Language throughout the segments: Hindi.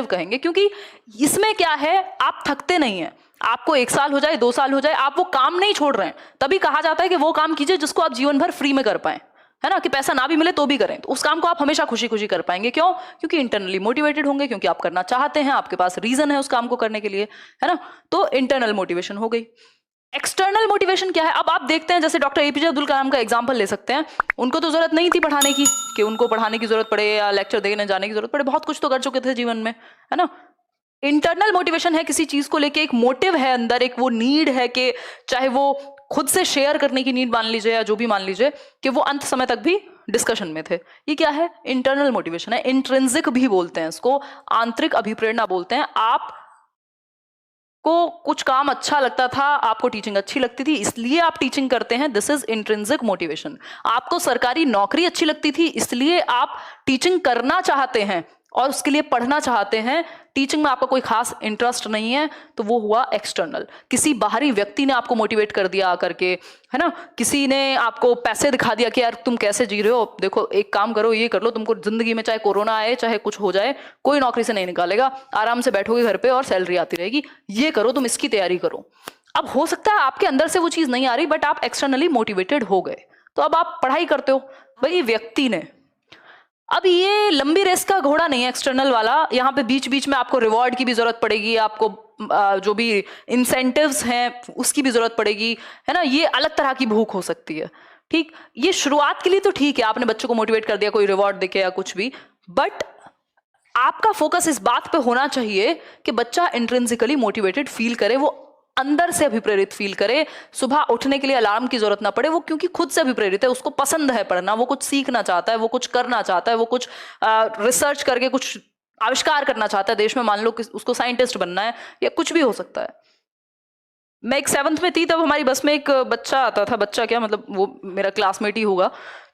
कहेंगे, क्योंकि इसमें क्या है, आप थकते नहीं हैं। आपको 1 साल हो जाए, 2 साल हो जाए, आप वो काम नहीं छोड़ रहे हैं, तभी कहा जाता है कि वो काम कीजिए जिसको आप जीवन भर फ्री में कर पाए, है ना, कि पैसा ना भी मिले तो भी करें, तो उस काम को आप हमेशा खुशी खुशी कर पाएंगे। क्यों? क्योंकि इंटरनली मोटिवेटेड होंगे, क्योंकि आप करना चाहते हैं, आपके पास रीजन है उस काम को करने के लिए, है ना। तो इंटरनल मोटिवेशन हो गई। एक्सटर्नल मोटिवेशन क्या है? अब आप देखते हैं, जैसे डॉक्टर एपीजे अब्दुल कलाम का एग्जांपल ले सकते हैं। उनको तो जरूरत नहीं थी पढ़ाने की, कि उनको पढ़ाने की जरूरत पड़े या लेक्चर देने जाने की जरूरत पड़े, बहुत कुछ तो कर चुके थे जीवन में, है ना। इंटरनल मोटिवेशन है, किसी चीज को लेके एक मोटिव है अंदर, एक वो नीड है कि चाहे वो खुद से शेयर करने की नीड मान लीजिए या जो भी मान लीजिए, कि वो अंत समय तक भी डिस्कशन में थे। ये क्या है? इंटरनल मोटिवेशन है। इंट्रिंसिक भी बोलते हैं इसको, आंतरिक अभिप्रेरणा बोलते हैं। आप को कुछ काम अच्छा लगता था, आपको टीचिंग अच्छी लगती थी, इसलिए आप टीचिंग करते हैं, दिस इज इंट्रिंसिक मोटिवेशन। आपको सरकारी नौकरी अच्छी लगती थी, इसलिए आप टीचिंग करना चाहते हैं और उसके लिए पढ़ना चाहते हैं। टीचिंग में आपका कोई खास इंटरेस्ट नहीं है, तो वो हुआ एक्सटर्नल। किसी बाहरी व्यक्ति ने आपको मोटिवेट कर दिया आकर के, है ना, किसी ने आपको पैसे दिखा दिया कि यार तुम कैसे जी रहे हो, देखो एक काम करो, ये कर लो, तुमको जिंदगी में चाहे कोरोना आए चाहे कुछ हो जाए, कोई नौकरी से नहीं निकालेगा, आराम से बैठोगे घर पे और सैलरी आती रहेगी, ये करो, तुम इसकी तैयारी करो। अब हो सकता है आपके अंदर से वो चीज नहीं आ रही, बट आप एक्सटर्नली मोटिवेटेड हो गए, तो अब आप पढ़ाई करते हो। भाई व्यक्ति ने, अब ये लंबी रेस का घोड़ा नहीं है एक्सटर्नल वाला, यहाँ पे बीच बीच में आपको रिवॉर्ड की भी जरूरत पड़ेगी, आपको जो भी इंसेंटिव्स हैं उसकी भी जरूरत पड़ेगी, है ना। ये अलग तरह की भूख हो सकती है, ठीक। ये शुरुआत के लिए तो ठीक है, आपने बच्चों को मोटिवेट कर दिया कोई रिवॉर्ड देके या कुछ भी, बट आपका फोकस इस बात पे होना चाहिए कि बच्चा इंट्रिंसिकली मोटिवेटेड फील करे, वो अंदर से अभिप्रेरित फील करे, सुबह उठने के लिए अलार्म की जरूरत ना पड़े, वो क्योंकि खुद से अभिप्रेरित है, उसको पसंद है पढ़ना, वो कुछ सीखना चाहता है, वो कुछ करना चाहता है, वो कुछ रिसर्च करके कुछ आविष्कार करना चाहता है देश में, मान लो कि उसको साइंटिस्ट बनना है या कुछ भी हो सकता है। मैं एक 7th में थी, तब हमारी बस में एक बच्चा आता था, बच्चा क्या मतलब वो मेरा क्लासमेट ही होगा,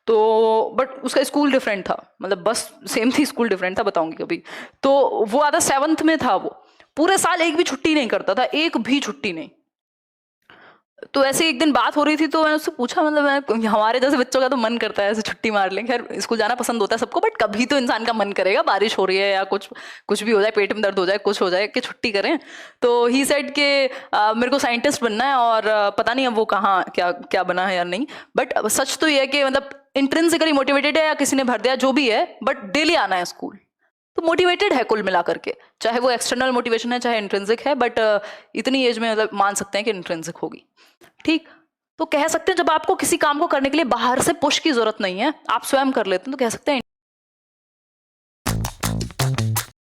तो बट उसका स्कूल डिफरेंट था, मतलब बस सेम थी, स्कूल डिफरेंट था, बताऊंगी कभी। तो वो आता 7th में था, वो पूरे साल एक भी छुट्टी नहीं करता था, एक भी छुट्टी नहीं। तो ऐसे एक दिन बात हो रही थी, तो मैंने उससे पूछा, मतलब हमारे जैसे बच्चों का तो मन करता है ऐसे छुट्टी मार लें, खैर स्कूल जाना पसंद होता है सबको, बट कभी तो इंसान का मन करेगा, बारिश हो रही है या कुछ कुछ भी हो जाए, पेट में दर्द हो जाए, कुछ हो जाए, कि छुट्टी करें। तो ही सेड के मेरे को साइंटिस्ट बनना है, और पता नहीं अब वो कहाँ क्या क्या बना है या नहीं, बट सच तो ये है कि मतलब इंट्रिंसिकली मोटिवेटेड है, या किसी ने भर दिया जो भी है, बट डेली आना है स्कूल, तो मोटिवेटेड है कुल मिलाकर के, चाहे वो एक्सटर्नल मोटिवेशन है चाहे इंट्रिंसिक है, बट इतनी एज में मतलब मान सकते हैं कि इंट्रिंसिक होगी, ठीक। तो कह सकते हैं जब आपको किसी काम को करने के लिए बाहर से पुश की जरूरत नहीं है, आप स्वयं कर लेते हैं, तो कह सकते हैं